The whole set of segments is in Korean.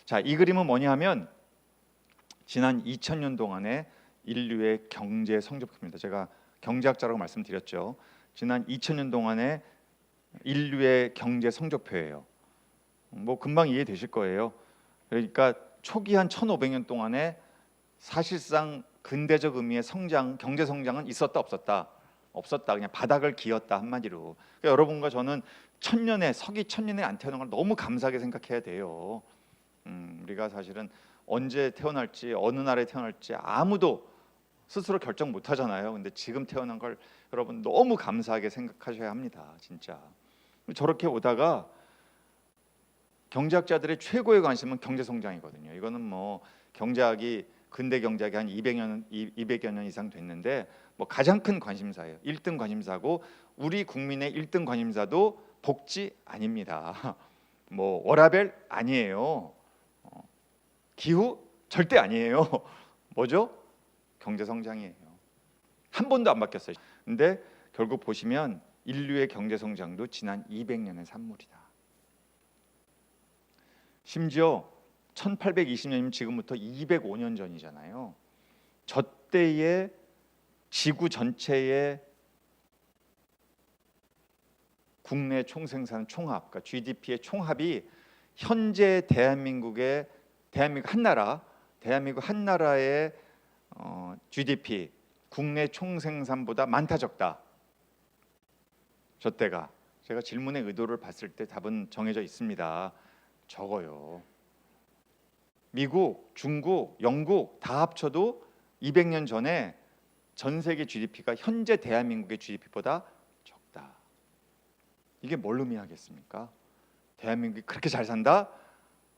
자, 이 그림은 뭐냐 하면 지난 2000년 동안의 인류의 경제 성적표입니다. 제가 경제학자라고 말씀드렸죠. 지난 2000년 동안의 인류의 경제 성적표예요. 뭐 금방 이해되실 거예요. 그러니까 초기 한 1500년 동안에 사실상 근대적 의미의 성장, 경제 성장은 있었다 없었다? 없었다. 그냥 바닥을 기었다 한마디로. 그러니까 여러분과 저는 서기 1000년에 안 태어난 걸 너무 감사하게 생각해야 돼요. 우리가 사실은 언제 태어날지, 어느 날에 태어날지 아무도 스스로 결정 못 하잖아요. 근데 지금 태어난 걸 여러분 너무 감사하게 생각하셔야 합니다. 진짜. 저렇게 오다가 경제학자들의 최고의 관심은 경제 성장이거든요. 이거는 뭐 경제학이 근대 경제학이 한 200여 년 이상 됐는데 뭐 가장 큰 관심사예요. 1등 관심사고 우리 국민의 1등 관심사도 복지 아닙니다. 뭐 워라밸 아니에요. 기후 절대 아니에요. 뭐죠? 경제 성장이에요. 한 번도 안 바뀌었어요. 근데 결국 보시면 인류의 경제 성장도 지난 200년의 산물이다. 심지어 1820년이면 지금부터 205년 전이잖아요. 저 때의 지구 전체의 국내 총생산 총합, 그러니까 GDP의 총합이 현재 대한민국 한 나라의 GDP 국내 총생산보다 많다 적다. 저 때가 제가 질문의 의도를 봤을 때 답은 정해져 있습니다. 적어요. 미국, 중국, 영국 다 합쳐도 200년 전에 전 세계 GDP가 현재 대한민국의 GDP보다 적다. 이게 뭘 의미하겠습니까? 대한민국이 그렇게 잘 산다?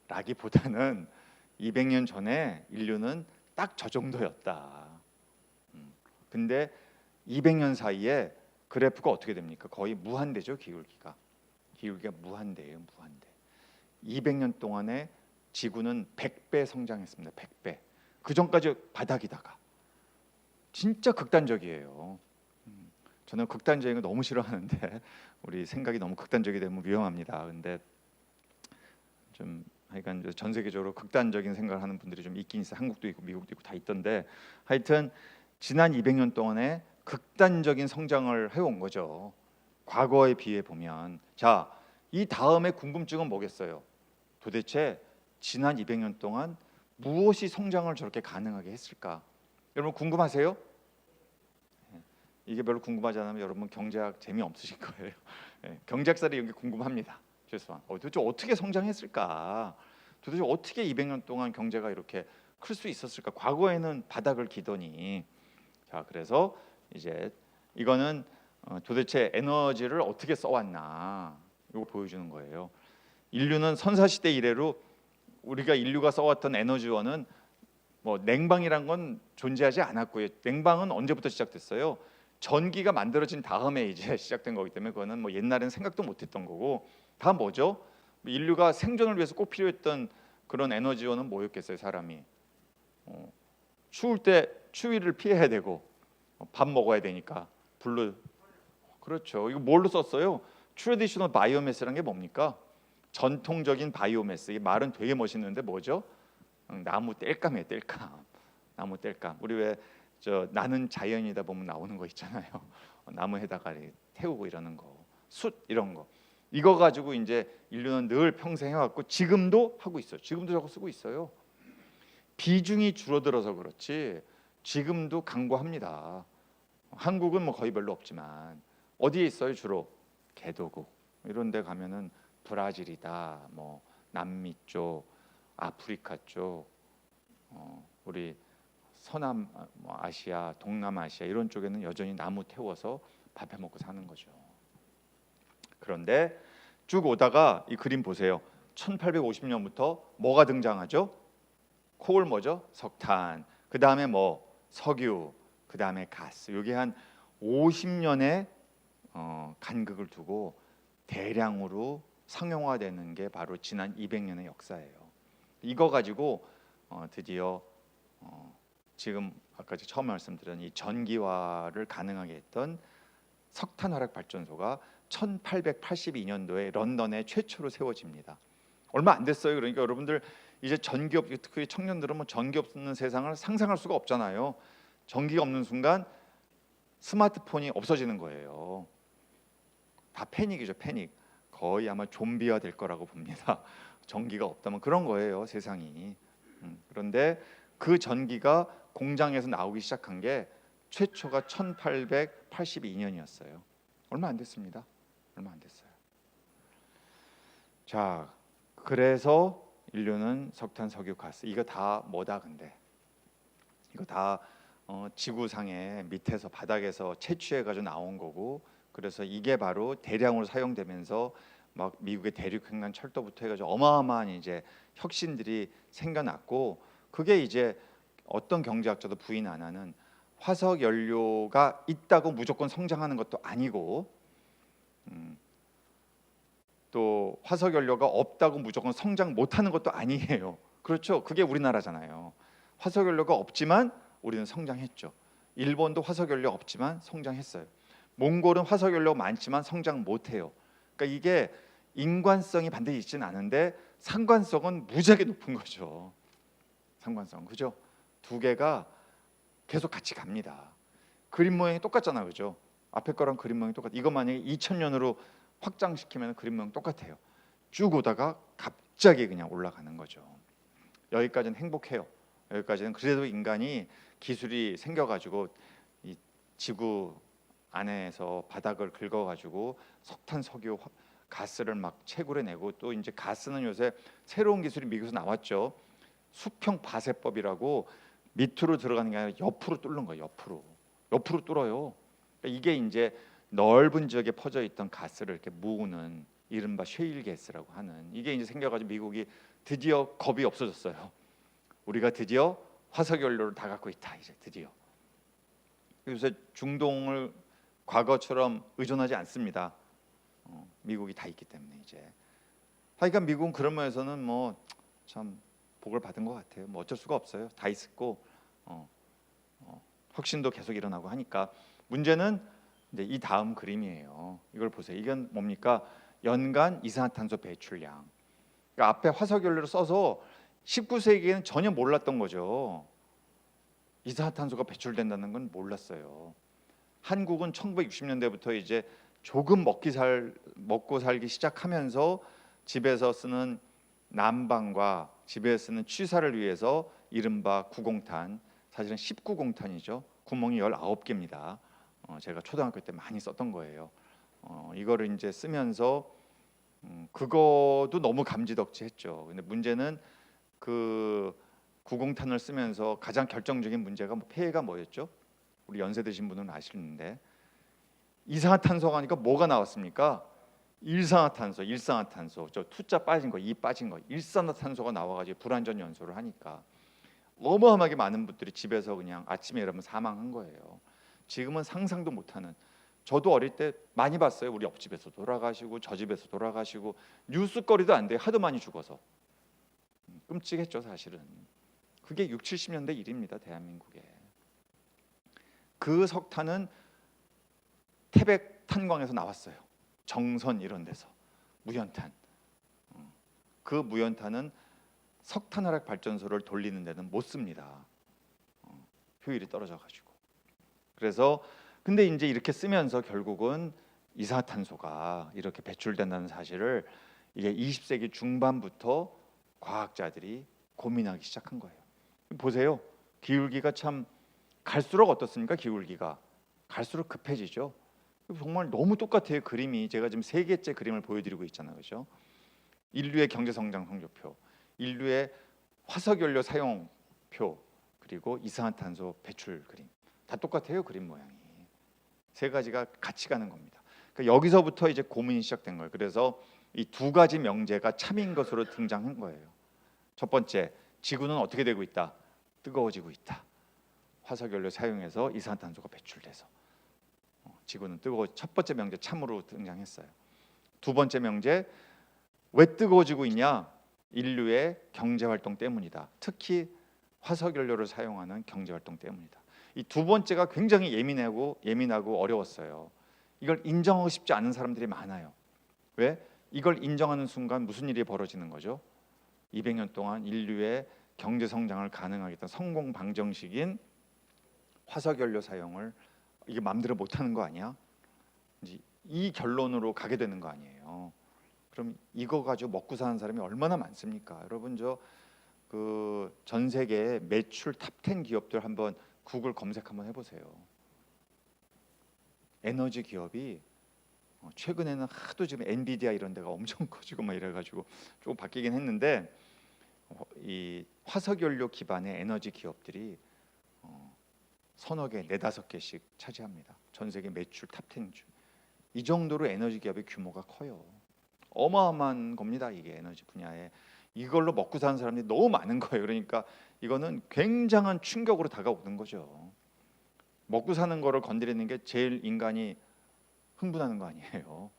라기보다는 200년 전에 인류는 딱 저 정도였다. 근데 200년 사이에 그래프가 어떻게 됩니까? 거의 무한대죠. 기울기가 무한대예요. 무한대. 200년 동안에 지구는 100배 성장했습니다. 100배. 그 전까지 바닥이다가 진짜 극단적이에요. 저는 극단적인 거 너무 싫어하는데 우리 생각이 너무 극단적이 되면 위험합니다. 근데 좀 하여간 전 세계적으로 극단적인 생각을 하는 분들이 좀 있긴 있어요. 한국도 있고 미국도 있고 다 있던데 하여튼 지난 200년 동안에 극단적인 성장을 해온 거죠. 과거에 비해 보면. 자, 이 다음에 궁금증은 뭐겠어요? 도대체 지난 200년 동안 무엇이 성장을 저렇게 가능하게 했을까? 여러분 궁금하세요? 이게 별로 궁금하지 않으면 여러분 경제학 재미없으실 거예요. 경제학사들이 이게 궁금합니다. 최소한 도대체 어떻게 성장했을까? 도대체 어떻게 200년 동안 경제가 이렇게 클 수 있었을까? 과거에는 바닥을 기더니. 자, 그래서 이제 이거는 도대체 에너지를 어떻게 써왔나 이거 보여주는 거예요. 인류는 선사시대 이래로 우리가 인류가 써왔던 에너지원은 뭐 냉방이란 건 존재하지 않았고요. 냉방은 언제부터 시작됐어요? 전기가 만들어진 다음에 이제 시작된 거기 때문에 그거는 뭐 옛날에는 생각도 못했던 거고 다 뭐죠? 인류가 생존을 위해서 꼭 필요했던 그런 에너지원은 뭐였겠어요? 사람이 추울 때 추위를 피해야 되고 밥 먹어야 되니까 불로. 그렇죠. 이거 뭘로 썼어요? 트래디셔널 바이오매스라는 게 뭡니까? 전통적인 바이오매스. 이 말은 되게 멋있는데 뭐죠? 나무 땔감이에요. 땔감. 나무 땔감. 우리 왜 저 나는 자연이다 보면 나오는 거 있잖아요. 나무에다가 태우고 이러는 거, 숯 이런 거. 이거 가지고 이제 인류는 늘 평생 해왔고 지금도 하고 있어요. 지금도 저거 쓰고 있어요. 비중이 줄어들어서 그렇지 지금도 강구합니다. 한국은 뭐 거의 별로 없지만 어디에 있어요? 주로 개도국 이런 데 가면은 브라질이다, 뭐 남미 쪽, 아프리카 쪽, 우리 서남 아시아, 동남아시아 이런 쪽에는 여전히 나무 태워서 밥 해 먹고 사는 거죠. 그런데 쭉 오다가 이 그림 보세요. 1850년부터 뭐가 등장하죠? 콜 뭐죠? 석탄. 그 다음에 뭐 석유. 그 다음에 가스. 이게 한 50년의 간극을 두고 대량으로 상용화되는 게 바로 지난 200년의 역사예요. 이거 가지고 드디어 지금 아까 처음 말씀드린 이 전기화를 가능하게 했던 석탄 화력 발전소가 1882년도에 런던에 최초로 세워집니다. 얼마 안 됐어요. 그러니까 여러분들 이제 전기 특히 청년들은 뭐 전기 없는 세상을 상상할 수가 없잖아요. 전기가 없는 순간 스마트폰이 없어지는 거예요. 다 패닉이죠, 패닉. 거의 아마 좀비화 될 거라고 봅니다. 전기가 없다면 그런 거예요, 세상이. 그런데 그 전기가 공장에서 나오기 시작한 게 최초가 1882년이었어요. 얼마 안 됐습니다. 얼마 안 됐어요. 자, 그래서 인류는 석탄, 석유, 가스 이거 다 뭐다 근데 이거 다 지구상의 밑에서 바닥에서 채취해 가지고 나온 거고, 그래서 이게 바로 대량으로 사용되면서 막 미국의 대륙횡단 철도부터 해가지고 어마어마한 이제 혁신들이 생겨났고, 그게 이제 어떤 경제학자도 부인 안 하는 화석 연료가 있다고 무조건 성장하는 것도 아니고, 또 화석 연료가 없다고 무조건 성장 못하는 것도 아니에요. 그렇죠? 그게 우리나라잖아요. 화석 연료가 없지만 우리는 성장했죠. 일본도 화석 연료 없지만 성장했어요. 몽골은 화석 연료 많지만 성장 못해요. 그러니까 이게 인관성이 반드시 있지는 않은데 상관성은 무지하게 높은 거죠. 상관성, 그죠? 두 개가 계속 같이 갑니다. 그림 모양이 똑같잖아, 그죠? 앞에 거랑 그림 모양이 똑같아. 이거 만약에 2000년으로 확장시키면 그림 모양 똑같아요. 쭉 오다가 갑자기 그냥 올라가는 거죠. 여기까지는 행복해요. 여기까지는 그래도 인간이 기술이 생겨가지고 이 지구 안에서 바닥을 긁어가지고 석탄, 석유, 가스를 막 채굴해내고, 또 이제 가스는 요새 새로운 기술이 미국에서 나왔죠. 수평 바세법이라고 밑으로 들어가는 게 아니라 옆으로 뚫는 거예요. 옆으로 뚫어요. 그러니까 이게 이제 넓은 지역에 퍼져 있던 가스를 이렇게 모으는 이른바 셰일 가스라고 하는, 이게 이제 생겨가지고 미국이 드디어 겁이 없어졌어요. 우리가 드디어 화석 연료를 다 갖고 있다. 이제 드디어. 요새 중동을 과거처럼 의존하지 않습니다. 미국이 다 있기 때문에 이제. 하여간 미국은 그런 면에서는 뭐 참 복을 받은 것 같아요. 뭐 어쩔 수가 없어요. 다 있고 혁신도 계속 일어나고 하니까. 문제는 이제 이 다음 그림이에요. 이걸 보세요. 이건 뭡니까? 연간 이산화탄소 배출량. 그러니까 앞에 화석 연료를 써서 19세기에는 전혀 몰랐던 거죠. 이산화탄소가 배출된다는 건 몰랐어요. 한국은 1960년대부터 이제 조금 먹고 살기 시작하면서 집에서 쓰는 난방과 집에서 쓰는 취사를 위해서 이른바 9공탄, 사실은 19공탄이죠. 구멍이 19개입니다. 제가 초등학교 때 많이 썼던 거예요. 이거를 이제 쓰면서 그거도 너무 감지덕지했죠. 근데 문제는 그 9공탄을 쓰면서 가장 결정적인 문제가 폐해가 뭐였죠? 우리 연세 드신 분은 아시는데, 이산화탄소가 하니까 뭐가 나왔습니까? 일산화탄소, 저 투자 빠진 거, 이 빠진 거, 일산화탄소가 나와가지고 불완전 연소를 하니까 어마어마하게 많은 분들이 집에서 그냥 아침에 일어나면 사망한 거예요. 지금은 상상도 못하는. 저도 어릴 때 많이 봤어요. 우리 옆집에서 돌아가시고 저 집에서 돌아가시고 뉴스거리도 안 돼요. 하도 많이 죽어서. 끔찍했죠, 사실은. 그게 6, 70년대 일입니다, 대한민국에. 그 석탄은 태백 탄광에서 나왔어요. 정선 이런 데서 무연탄. 그 무연탄은 석탄화력 발전소를 돌리는 데는 못 씁니다. 효율이 떨어져가지고. 그래서 근데 이제 이렇게 쓰면서 결국은 이산화탄소가 이렇게 배출된다는 사실을 이게 20세기 중반부터 과학자들이 고민하기 시작한 거예요. 보세요. 기울기가 참 갈수록 어떻습니까? 기울기가 갈수록 급해지죠. 정말 너무 똑같아요. 그림이. 제가 지금 3개째 그림을 보여드리고 있잖아요, 그렇죠? 인류의 경제 성장 성적표, 인류의 화석 연료 사용표, 그리고 이산화탄소 배출 그림. 다 똑같아요, 그림 모양이. 3가지가 같이 가는 겁니다. 그러니까 여기서부터 이제 고민이 시작된 거예요. 그래서 이 2가지 명제가 참인 것으로 등장한 거예요. 첫 번째, 지구는 어떻게 되고 있다? 뜨거워지고 있다. 화석 연료 사용해서 이산화탄소가 배출돼서 지구는 첫 번째 명제 참으로 등장했어요. 2번째 명제, 왜 뜨거워지고 있냐? 인류의 경제 활동 때문이다. 특히 화석 연료를 사용하는 경제 활동 때문이다. 이 2번째가 굉장히 예민하고 어려웠어요. 이걸 인정하고 싶지 않은 사람들이 많아요. 왜? 이걸 인정하는 순간 무슨 일이 벌어지는 거죠? 200년 동안 인류의 경제 성장을 가능하게 했던 성공 방정식인 화석연료 사용을 이게 마음대로 못하는 거 아니야? 이제 이 결론으로 가게 되는 거 아니에요. 그럼 이거 가지고 먹고 사는 사람이 얼마나 많습니까? 여러분 저 그 전 세계 매출 탑10 기업들 한번 구글 검색 한번 해보세요. 에너지 기업이 최근에는 하도 지금 엔비디아 이런 데가 엄청 커지고 막 이래가지고 조금 바뀌긴 했는데 이 화석연료 기반의 에너지 기업들이 서너 개, 네다섯 개씩 차지합니다. 전 세계 매출 탑10 중. 이 정도로 에너지 기업의 규모가 커요. 어마어마한 겁니다. 이게 에너지 분야에 이걸로 먹고 사는 사람들이 너무 많은 거예요. 그러니까 이거는 굉장한 충격으로 다가오는 거죠. 먹고 사는 거를 건드리는 게 제일 인간이 흥분하는 거 아니에요.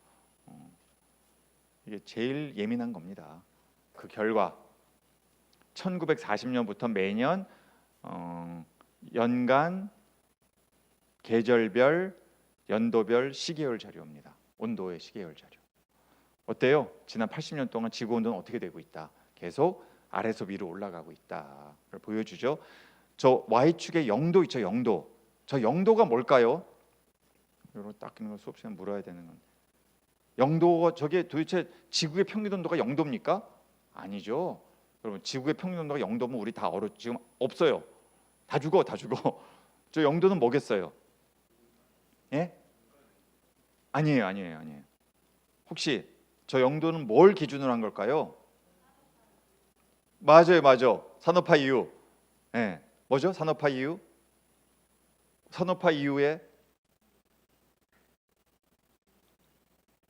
이게 제일 예민한 겁니다. 그 결과 1940년부터 매년 연간 계절별, 연도별 시계열 자료입니다. 온도의 시계열 자료. 어때요? 지난 80년 동안 지구 온도는 어떻게 되고 있다. 계속 아래서 위로 올라가고 있다를 보여주죠. 저 Y축에 0도 있죠. 0도. 저 0도가 뭘까요? 이거 딱 있는 거 수업 시간 물어야 되는 건데. 0도가 저게 도대체 지구의 평균 온도가 0도입니까? 아니죠. 여러분 지구의 평균 온도가 0도면 우리 다 얼어 지금 없어요. 다 죽어, 다 죽어. 저 0도는 뭐겠어요? 예? 아니에요, 아니에요, 아니에요. 혹시 저 0도는 뭘 기준으로 한 걸까요? 맞아요, 맞아. 산업화 이후. 예, 뭐죠? 산업화 이후? 산업화 이후에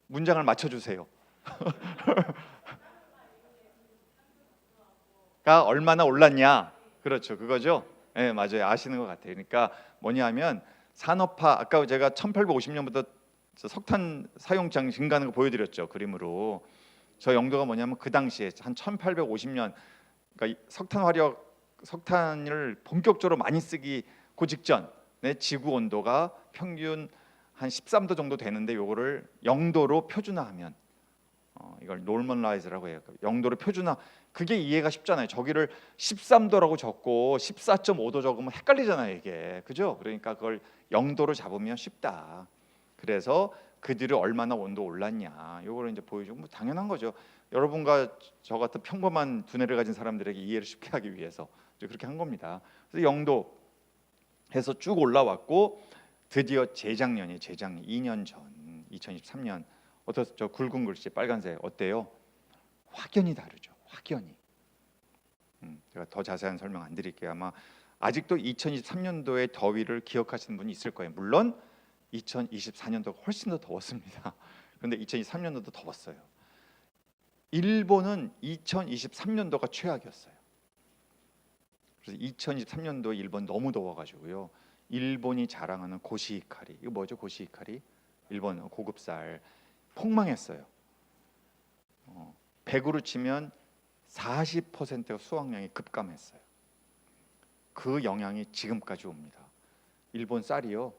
문장을 맞춰주세요. 가 얼마나 올랐냐? 그렇죠, 그거죠. 예, 맞아요. 아시는 것 같아요. 그러니까 뭐냐면 산업화 아까 제가 1850년부터 석탄 사용량 증가하는 거 보여드렸죠 그림으로. 저 영도가 뭐냐면 그 당시에 한 1850년 그러니까 석탄을 본격적으로 많이 쓰기 그 직전에 지구 온도가 평균 한 13도 정도 되는데 요거를 0도로 표준화하면 이걸 노멀라이즈라고 해요. 0도로 표준화. 그게 이해가 쉽잖아요. 저기를 13도라고 적고 14.5도 적으면 헷갈리잖아요, 이게. 그죠? 그러니까 그걸 0도로 잡으면 쉽다. 그래서 그 뒤로 얼마나 온도 올랐냐. 요거를 이제 보여주고 뭐 당연한 거죠. 여러분과 저 같은 평범한 두뇌를 가진 사람들에게 이해를 쉽게 하기 위해서 그렇게 한 겁니다. 그래서 0도 해서 쭉 올라왔고 드디어 재작년 2년 전 2023년 어떠세요? 저 굵은 글씨 빨간색 어때요? 확연히 다르죠. 확연히. 제가 더 자세한 설명 안 드릴게요. 아마 아직도 2023년도의 더위를 기억하시는 분이 있을 거예요. 물론 2024년도가 훨씬 더 더웠습니다. 그런데 2023년도도 더웠어요. 일본은 2023년도가 최악이었어요. 그래서 2023년도 일본 너무 더워가지고요. 일본이 자랑하는 고시히카리 이거 뭐죠? 고시히카리 일본 고급 쌀 폭망했어요. 100으로 치면 40%가 수확량이 급감했어요. 그 영향이 지금까지 옵니다. 일본 쌀이요.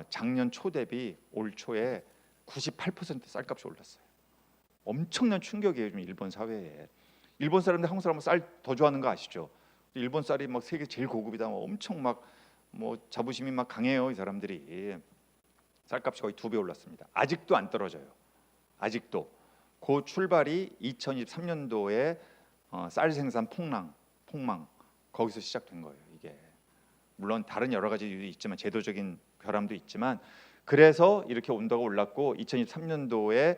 작년 초 대비 올 초에 98% 쌀값이 올랐어요. 엄청난 충격이에요. 지금 일본 사회에. 일본 사람들 한국 사람은 쌀 더 좋아하는 거 아시죠? 일본 쌀이 막 세계 제일 고급이다. 엄청 막 뭐 자부심이 막 강해요. 이 사람들이. 쌀값이 거의 2배 올랐습니다. 아직도 안 떨어져요. 아직도. 그 출발이 2023년도에 쌀 생산 폭망 거기서 시작된 거예요. 이게 물론 다른 여러 가지 이유도 있지만 제도적인 결함도 있지만 그래서 이렇게 온도가 올랐고 2023년도에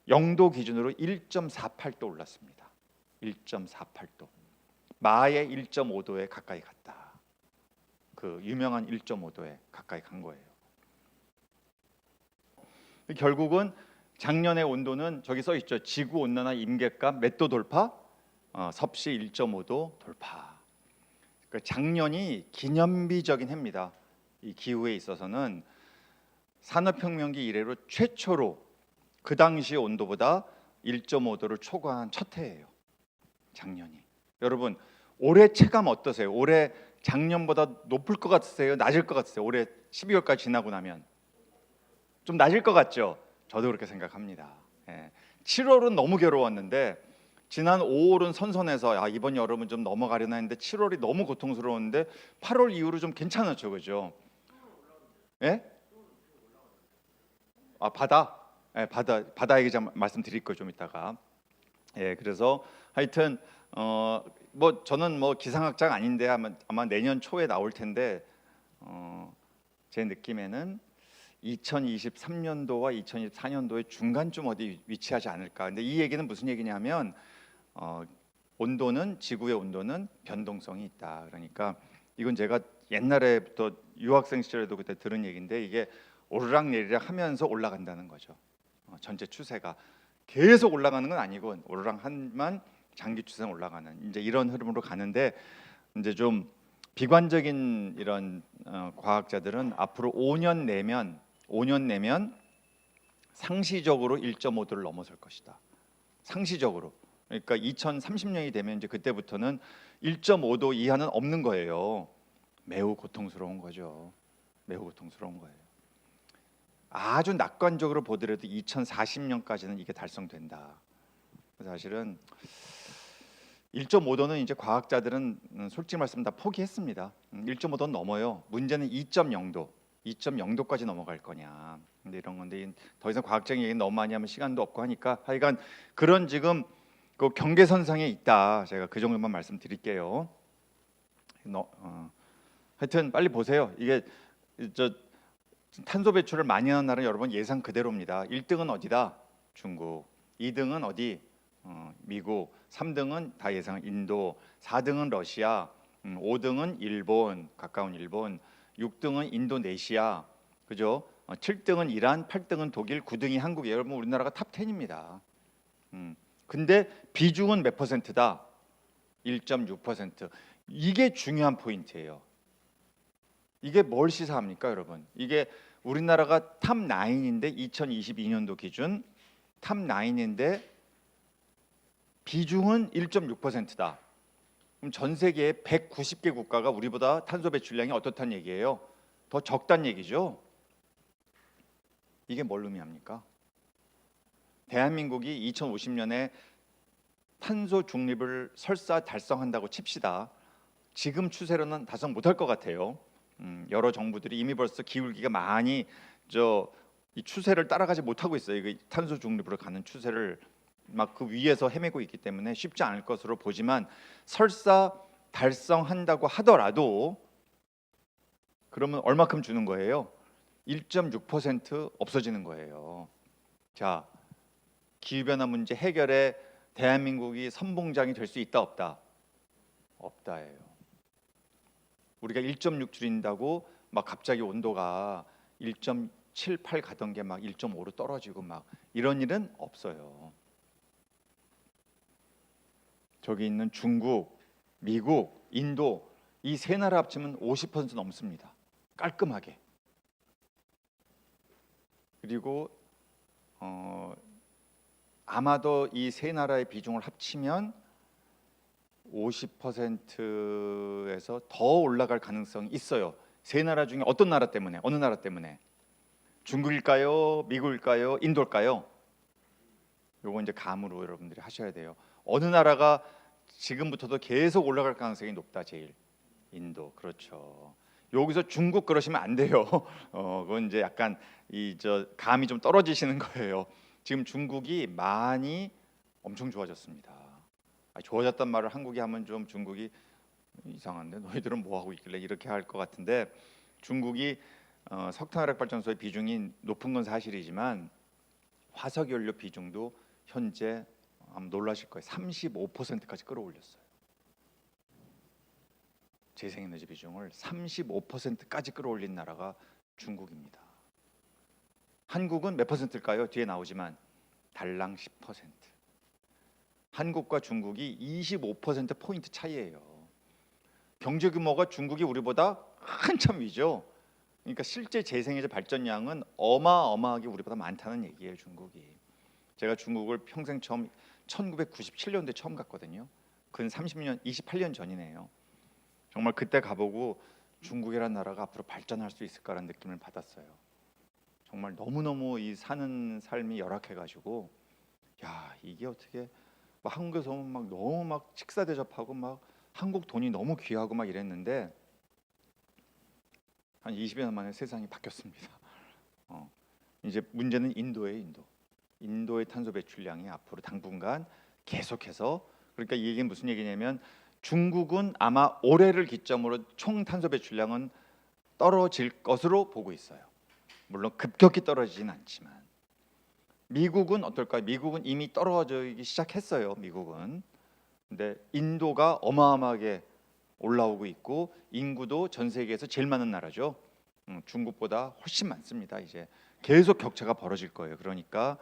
0도 기준으로 1.48도 올랐습니다. 1.48도. 마의 1.5도에 가까이 갔다. 그 유명한 1.5도에 가까이 간 거예요. 결국은 작년의 온도는 저기 써 있죠. 지구 온난화 임계값 몇 도 돌파? 섭씨 1.5도 돌파. 그러니까 작년이 기념비적인 해입니다. 이 기후에 있어서는 산업혁명기 이래로 최초로 그 당시 온도보다 1.5도를 초과한 첫 해예요. 작년이. 여러분 올해 체감 어떠세요? 올해 작년보다 높을 것 같으세요? 낮을 것 같으세요? 올해 12월까지 지나고 나면 좀 낮을 것 같죠? 저도 그렇게 생각합니다. 7월은 너무 괴로웠는데 지난 5월은 선선해서 이번 여름은 좀 넘어가려나 했는데 7월이 너무 고통스러운데 8월 이후로 좀 괜찮았죠, 그죠? 예? 바다, 예, 바다 얘기 좀 말씀드릴 거 좀 이따가. 예, 그래서 하여튼 뭐 저는 뭐 기상학자가 아닌데 아마 내년 초에 나올 텐데 제 느낌에는 2023년도와 2024년도의 중간쯤 어디 위치하지 않을까. 근데 이 얘기는 무슨 얘기냐면 온도는 지구의 온도는 변동성이 있다. 그러니까 이건 제가 옛날에부터 유학생 시절에도 그때 들은 얘기인데 이게 오르락내리락 하면서 올라간다는 거죠. 전체 추세가 계속 올라가는 건 아니고 오르락하만 장기 추세는 올라가는 이제 이런 흐름으로 가는데 이제 좀 비관적인 이런 과학자들은 앞으로 5년 내면 상시적으로 1.5도를 넘어설 것이다. 상시적으로. 그러니까 2030년이 되면 이제 그때부터는 1.5도 이하는 없는 거예요. 매우 고통스러운 거죠. 매우 고통스러운 거예요. 아주 낙관적으로 보더라도 2040년까지는 이게 달성된다. 사실은 1.5도는 이제 과학자들은 솔직히 말씀 다 포기했습니다. 1.5도는 넘어요. 문제는 2.0도, 2.0도까지 넘어갈 거냐. 근데 이런 건데 더 이상 과학적인 얘기 너무 많이 하면 시간도 없고 하니까 하여간 그런 지금 그 경계선상에 있다. 제가 그 정도만 말씀드릴게요. 하여튼 빨리 보세요. 이게 저 탄소 배출을 많이 하는 나라는 여러분 예상 그대로입니다. 1등은 어디다? 중국. 2등은 어디? 미국. 3등은 다 예상 인도. 4등은 러시아. 5등은 일본, 가까운 일본. 6등은 인도네시아. 그죠? 7등은 이란, 8등은 독일, 9등이 한국이에요. 여러분 우리나라가 탑 10입니다. 근데 비중은 몇 퍼센트다? 1.6%. 이게 중요한 포인트예요. 이게 뭘 시사합니까, 여러분? 이게 우리나라가 탑 9인데 2022년도 기준 탑 9인데 비중은 1.6%다. 그럼 전 세계의 190개 국가가 우리보다 탄소 배출량이 어떻다는 얘기예요? 더 적다는 얘기죠. 이게 뭘 의미합니까? 대한민국이 2050년에 탄소 중립을 설사 달성한다고 칩시다. 지금 추세로는 달성 못할 것 같아요. 여러 정부들이 이미 벌써 기울기가 많이 이 추세를 따라가지 못하고 있어요. 이 탄소 중립으로 가는 추세를 막 그 위에서 헤매고 있기 때문에 쉽지 않을 것으로 보지만 설사 달성한다고 하더라도 그러면 얼마큼 주는 거예요? 1.6% 없어지는 거예요. 자, 기후변화 문제 해결에 대한민국이 선봉장이 될 수 있다 없다? 없다예요. 우리가 1.6 줄인다고 막 갑자기 온도가 1.78 가던 게 막 1.5로 떨어지고 막 이런 일은 없어요. 저기 있는 중국, 미국, 인도 이 세 나라 합치면 50% 넘습니다. 깔끔하게. 그리고 아마도 이 세 나라의 비중을 합치면 50%에서 더 올라갈 가능성이 있어요. 세 나라 중에 어떤 나라 때문에? 어느 나라 때문에? 중국일까요? 미국일까요? 인도일까요? 요거 이제 감으로 여러분들이 하셔야 돼요. 어느 나라가 지금부터도 계속 올라갈 가능성이 높다. 제일 인도. 그렇죠. 여기서 중국 그러시면 안 돼요. 그건 이제 약간 감이 좀 떨어지시는 거예요. 지금 중국이 많이 엄청 좋아졌습니다. 좋아졌단 말을 한국이 하면 좀 중국이 이상한데 너희들은 뭐 하고 있길래 이렇게 할 것 같은데 중국이 석탄화력 발전소의 비중이 높은 건 사실이지만 화석연료 비중도 현재 아마 놀라실 거예요. 35%까지 끌어올렸어요. 재생에너지 비중을 35%까지 끌어올린 나라가 중국입니다. 한국은 몇 퍼센트일까요? 뒤에 나오지만 달랑 10%. 한국과 중국이 25% 포인트 차이예요. 경제 규모가 중국이 우리보다 한참 위죠. 그러니까 실제 재생에너지 발전량은 어마어마하게 우리보다 많다는 얘기예요, 중국이. 제가 중국을 평생 처음 1997년도에 처음 갔거든요. 근 30년, 28년 전이네요. 정말 그때 가보고 중국이라는 나라가 앞으로 발전할 수 있을까라는 느낌을 받았어요. 정말 너무너무 이 사는 삶이 열악해가지고 야, 이게 어떻게 막 한국에서 오면 막 너무 막 식사 대접하고 막 한국 돈이 너무 귀하고 막 이랬는데 한 20여 년 만에 세상이 바뀌었습니다. 이제 문제는 인도예요. 인도의 탄소 배출량이 앞으로 당분간 계속해서, 그러니까 이 얘기는 무슨 얘기냐면 중국은 아마 올해를 기점으로 총 탄소 배출량은 떨어질 것으로 보고 있어요. 물론 급격히 떨어지진 않지만 미국은 어떨까요? 미국은 이미 떨어지기 시작했어요. 미국은. 근데 인도가 어마어마하게 올라오고 있고 인구도 전 세계에서 제일 많은 나라죠. 중국보다 훨씬 많습니다. 이제 계속 격차가 벌어질 거예요. 그러니까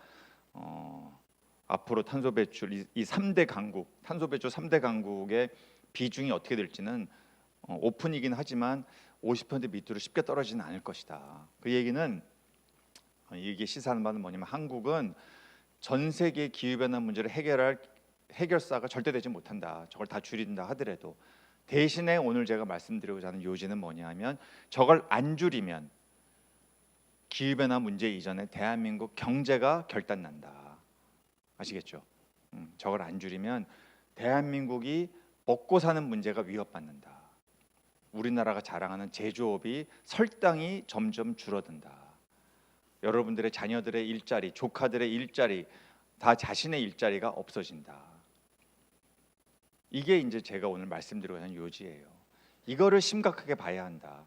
앞으로 탄소 배출 이 3대 강국, 탄소 배출 3대 강국의 비중이 어떻게 될지는 오픈이긴 하지만 50% 밑으로 쉽게 떨어지는 않을 것이다. 그 얘기는 이게 시사하는 바는 뭐냐면 한국은 전 세계 기후 변화 문제를 해결할 해결사가 절대 되지 못한다. 저걸 다 줄인다 하더라도 대신에 오늘 제가 말씀드리고자 하는 요지는 뭐냐면 저걸 안 줄이면 기후 변화 문제 이전에 대한민국 경제가 결단난다. 아시겠죠? 저걸 안 줄이면 대한민국이 먹고 사는 문제가 위협받는다. 우리나라가 자랑하는 제조업이 설당이 점점 줄어든다. 여러분들의 자녀들의 일자리, 조카들의 일자리, 다 자신의 일자리가 없어진다. 이게 이제 제가 오늘 말씀드리고자 하는 요지예요. 이거를 심각하게 봐야 한다.